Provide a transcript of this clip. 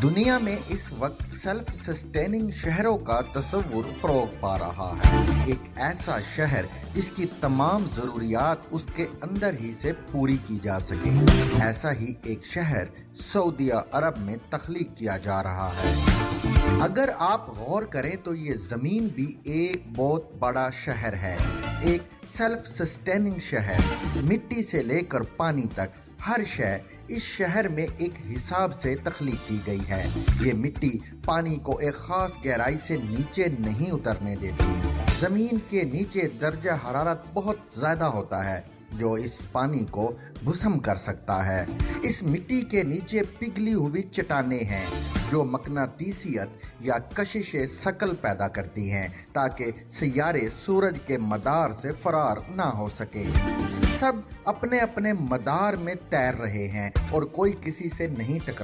दुनिया में इस वक्त सेल्फ सस्टेनिंग शहरों का तस्वुर फरोग पा रहा है। एक ऐसा शहर जिसकी तमाम ज़रूरियात उसके अंदर ही से पूरी की जा सके, ऐसा ही एक शहर सऊदी अरब में तख्लीक किया जा रहा है। अगर आप गौर करें तो ये ज़मीन भी एक बहुत बड़ा शहर है, एक सेल्फ सस्टेनिंग शहर। मिट्टी से लेकर पानी तक हर शय इस शहर में एक हिसाब से तख्लीक की गई है। ये मिट्टी पानी को एक ख़ास गहराई से नीचे नहीं उतरने देती। ज़मीन के नीचे दर्जा हरारत बहुत ज़्यादा होता है जो इस पानी को भुसम कर सकता है। इस मिट्टी के नीचे पिघली हुई चट्टानें हैं जो मकनातीसियत या कशिश शकल पैदा करती हैं ताकि सैयारे सूरज के मदार से फरार ना हो सके। सब अपने अपने मदार में तैर रहे हैं और कोई किसी से नहीं टकरा